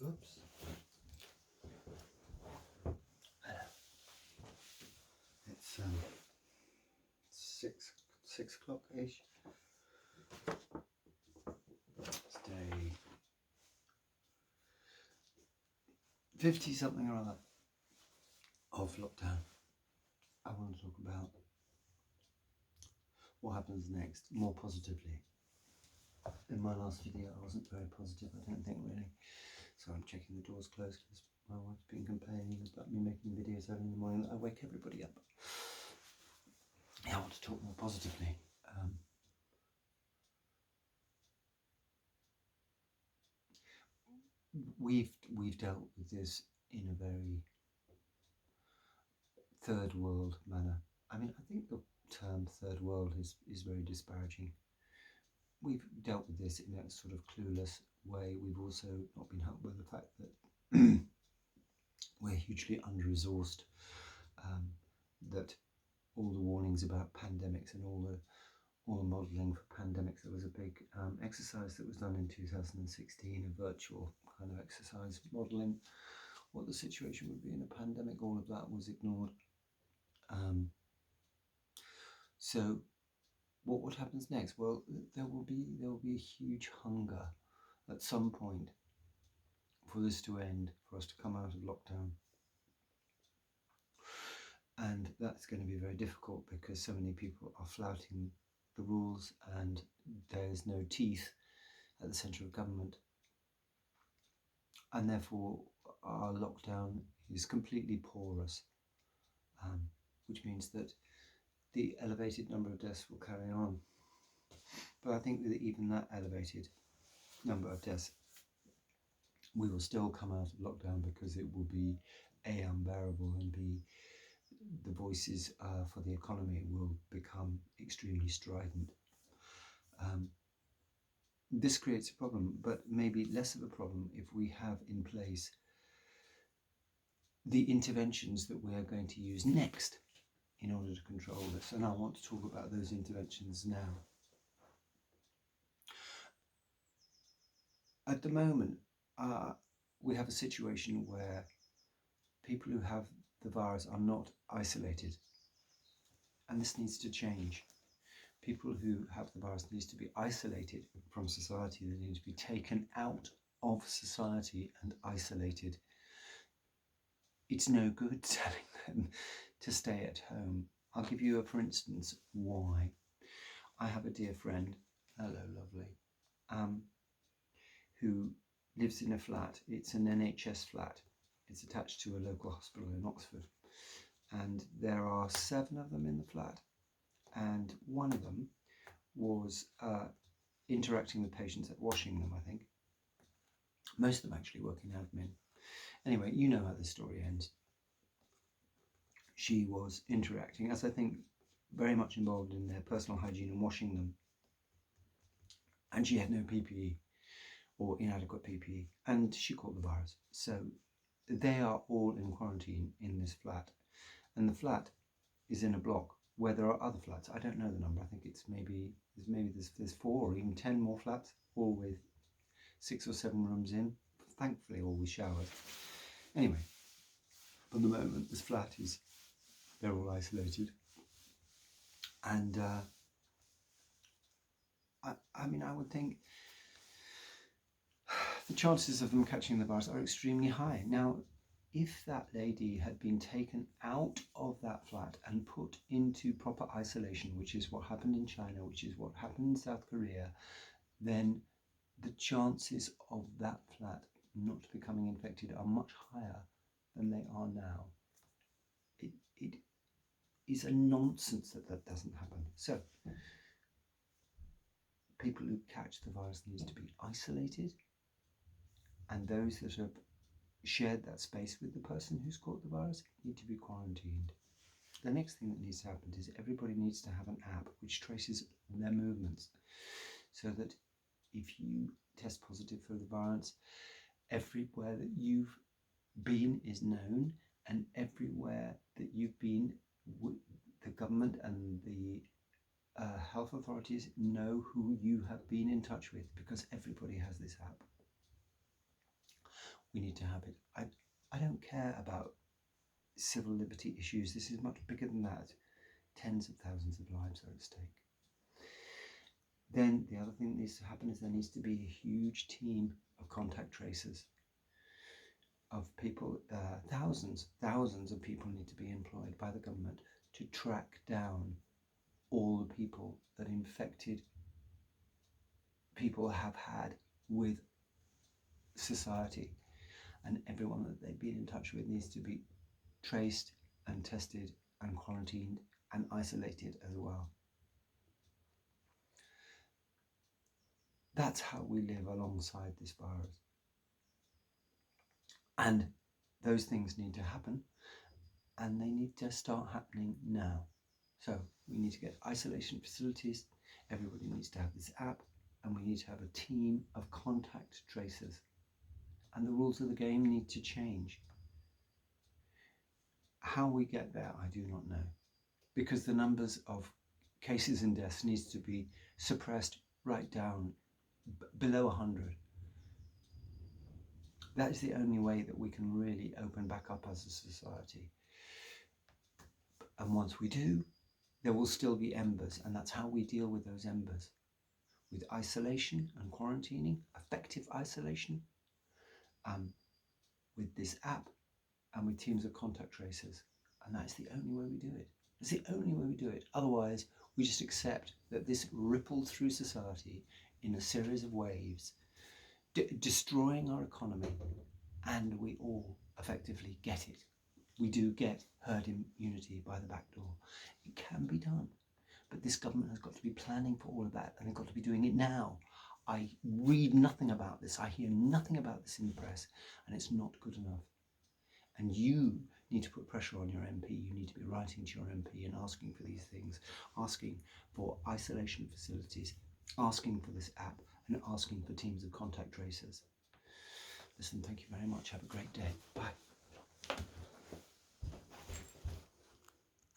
Oops. It's 6 o'clock ish. It's day 50 something or other of lockdown. I want to talk about what happens next more positively. In my last video I wasn't very positive, I don't think, really. So I'm checking the doors closed because my wife's been complaining about me making videos early in the morning that I wake everybody up. Yeah, I want to talk more positively. We've dealt with this in a very third world manner. I mean, I think the term third world is very disparaging. We've dealt with this in a sort of clueless way. We've also not been helped by the fact that we're hugely under-resourced, that all the warnings about pandemics and all the modelling for pandemics, there was a big exercise that was done in 2016, a virtual kind of exercise modelling what the situation would be in a pandemic. All of that was ignored. So what happens next? Well, there will be a huge hunger at some point for this to end, for us to come out of lockdown. And that's going to be very difficult because so many people are flouting the rules and there's no teeth at the centre of government. And therefore our lockdown is completely porous, which means that the elevated number of deaths will carry on. But I think with even that elevated number of deaths, we will still come out of lockdown because it will be A, unbearable, and B, the voices for the economy will become extremely strident. This creates a problem, but maybe less of a problem if we have in place the interventions that we are going to use next in order to control this. And I want to talk about those interventions now. At the moment, we have a situation where people who have the virus are not isolated, and this needs to change. People who have the virus need to be isolated from society. They need to be taken out of society and isolated. It's no good telling them to stay at home. I'll give you for instance, why. I have a dear friend, hello lovely, who lives in a flat. It's an NHS flat. It's attached to a local hospital in Oxford. And there are 7 of them in the flat. And one of them was interacting with patients, washing them, I think. Most of them actually working admin. Anyway, you know how the story ends. She was interacting, as I think, very much involved in their personal hygiene and washing them. And she had no PPE or inadequate PPE, and she caught the virus. So they are all in quarantine in this flat. And the flat is in a block where there are other flats. I don't know the number. I think it's maybe there's 4 or even 10 more flats, all with 6 or 7 rooms in. Thankfully, all with showers. Anyway, for the moment, this flat they're all isolated. And I mean, I would think the chances of them catching the virus are extremely high. Now, if that lady had been taken out of that flat and put into proper isolation, which is what happened in China, which is what happened in South Korea, then the chances of that flat not becoming infected are much higher than they are now. It is a nonsense that doesn't happen. So, people who catch the virus need to be isolated, and those that have shared that space with the person who's caught the virus need to be quarantined. The next thing that needs to happen is everybody needs to have an app which traces their movements, so that if you test positive for the virus, everywhere that you've been is known, and everywhere that you've been, the government and the health authorities know who you have been in touch with, because everybody has this app. we need to have it. I don't care about civil liberty issues. This is much bigger than that. Tens of thousands of lives are at stake. Then the other thing that needs to happen is there needs to be a huge team of contact tracers, of people, thousands of people need to be employed by the government to track down all the people that infected people have had with society, and everyone that they've been in touch with needs to be traced and tested and quarantined and isolated as well. That's how we live alongside this virus. And those things need to happen, and they need to start happening now. So we need to get isolation facilities, everybody needs to have this app, and we need to have a team of contact tracers. And the rules of the game need to change. How we get there, I do not know, because the numbers of cases and deaths needs to be suppressed right down below 100. That is the only way that we can really open back up as a society. And once we do, there will still be embers, and that's how we deal with those embers. With isolation and quarantining, effective isolation, with this app, and with teams of contact tracers. And that's the only way we do it. It's the only way we do it. Otherwise, we just accept that this ripples through society in a series of waves, destroying our economy, and we all effectively get it. We do get herd immunity by the back door. It can be done, but this government has got to be planning for all of that, and they've got to be doing it now. I read nothing about this. I hear nothing about this in the press, and it's not good enough. And you need to put pressure on your MP. You need to be writing to your MP and asking for these things, asking for isolation facilities, asking for this app, and asking for teams of contact tracers. Listen, thank you very much. Have a great day. Bye.